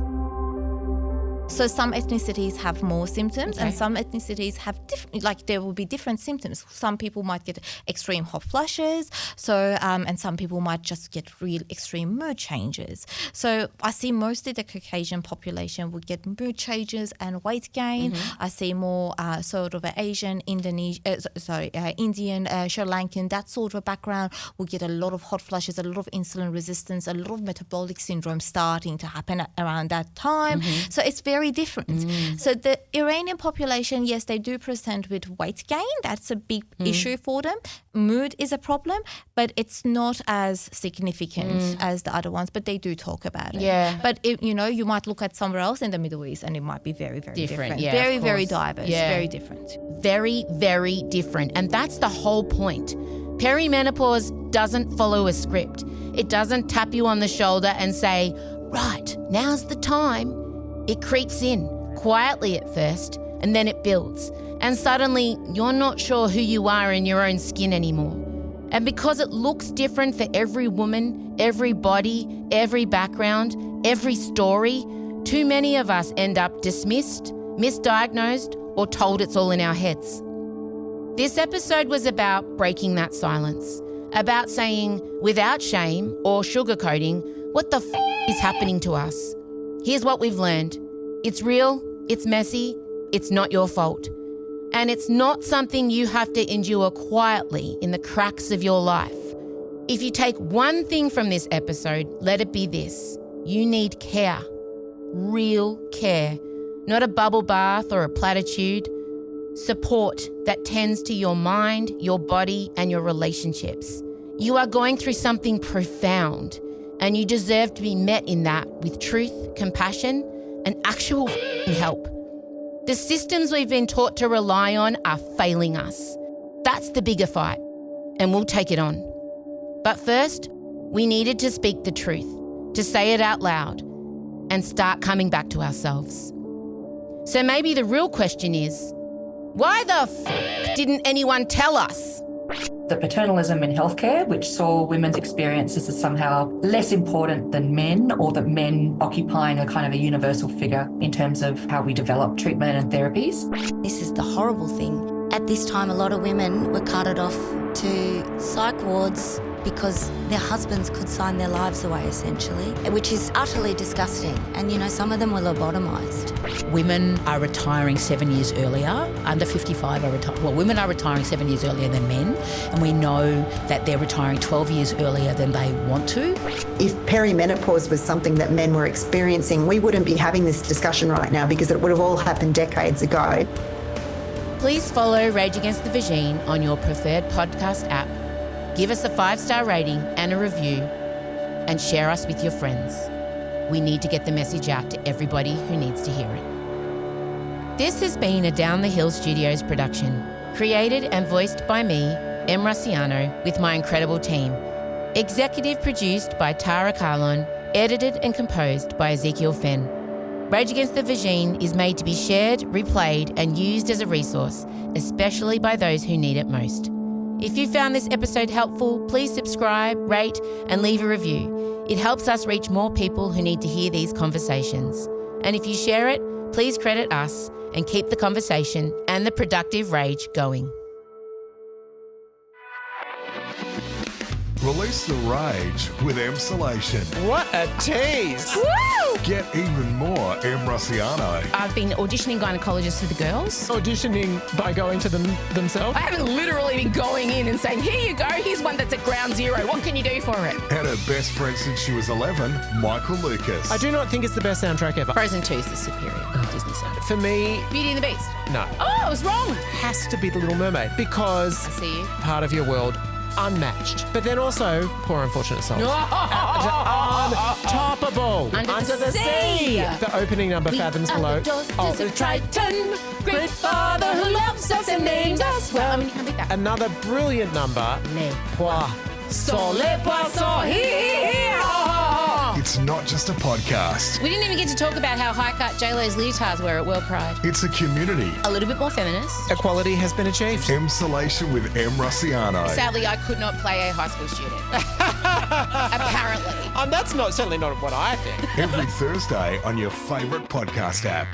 So some ethnicities have more symptoms and some ethnicities have different, there will be different symptoms. Some people might get extreme hot flushes, and some people might just get real extreme mood changes. So I see mostly the Caucasian population would get mood changes and weight gain. Mm-hmm. I see more sort of Asian, Indian, Sri Lankan, that sort of background will get a lot of hot flushes, a lot of insulin resistance, a lot of metabolic syndrome starting to happen around that time. Mm-hmm. So it's very different. So the Iranian population, yes, they do present with weight gain. That's a big issue for them. Mood is a problem, but it's not as significant as the other ones, but they do talk about it. Yeah. But, you might look at somewhere else in the Middle East and it might be very, very different. Yeah, very, very diverse, very different. Very, very different. And that's the whole point. Perimenopause doesn't follow a script. It doesn't tap you on the shoulder and say, right, now's the time. It creeps in, quietly at first, and then it builds. And suddenly, you're not sure who you are in your own skin anymore. And because it looks different for every woman, every body, every background, every story, too many of us end up dismissed, misdiagnosed, or told it's all in our heads. This episode was about breaking that silence, about saying, without shame or sugarcoating, what the is happening to us? Here's what we've learned. It's real, it's messy, it's not your fault. And it's not something you have to endure quietly in the cracks of your life. If you take one thing from this episode, let it be this. You need care. Real care. Not a bubble bath or a platitude. Support that tends to your mind, your body, and your relationships. You are going through something profound. And you deserve to be met in that with truth, compassion, and actual help. The systems we've been taught to rely on are failing us. That's the bigger fight, and we'll take it on. But first, we needed to speak the truth, to say it out loud, and start coming back to ourselves. So maybe the real question is, why the didn't anyone tell us? The paternalism in healthcare, which saw women's experiences as somehow less important than men, or that men occupying a kind of a universal figure in terms of how we develop treatment and therapies. This is the horrible thing. At this time, a lot of women were carted off to psych wards because their husbands could sign their lives away, essentially, which is utterly disgusting. And, some of them were lobotomised. Women are retiring 7 years earlier. Under 55 are retiring. Women are retiring 7 years earlier than men, and we know that they're retiring 12 years earlier than they want to. If perimenopause was something that men were experiencing, we wouldn't be having this discussion right now because it would have all happened decades ago. Please follow Rage Against the Vagine on your preferred podcast app. Give us a 5-star rating and a review, and share us with your friends. We need to get the message out to everybody who needs to hear it. This has been a Down the Hill Studios production. Created and voiced by me, Em Rusciano, with my incredible team. Executive produced by Tara Carlon, edited and composed by Ezekiel Fenn. Rage Against the Vagine is made to be shared, replayed and used as a resource, especially by those who need it most. If you found this episode helpful, please subscribe, rate and leave a review. It helps us reach more people who need to hear these conversations. And if you share it, please credit us and keep the conversation and the productive rage going. Release the rage with Emsolation. What a tease! Woo! Get even more Em Rusciano. I've been auditioning gynecologists for the girls. Auditioning by going to them themselves? I haven't literally been going in and saying, here you go, here's one that's at ground zero. What can you do for it? And her best friend since she was 11, Michael Lucas. I do not think it's the best soundtrack ever. Frozen 2 is the superior Disney soundtrack. For me... Beauty and the Beast. No. Oh, I was wrong. Has to be The Little Mermaid because... I see you. Part of your world... unmatched. But then also, Poor Unfortunate Souls. Untoppable. Under the sea. The opening number, Fathoms Below. The Triton. Great Father who loves us and names us well. I mean, you can't beat that. Another brilliant number. Les poissons. It's not just a podcast. We didn't even get to talk about how high-cut J-Lo's leotards were at World Pride. It's a community. A little bit more feminist. Equality has been achieved. Emsolation with Em Rusciano. Sadly, I could not play a high school student. Apparently. That's certainly not what I think. Every Thursday on your favourite podcast app.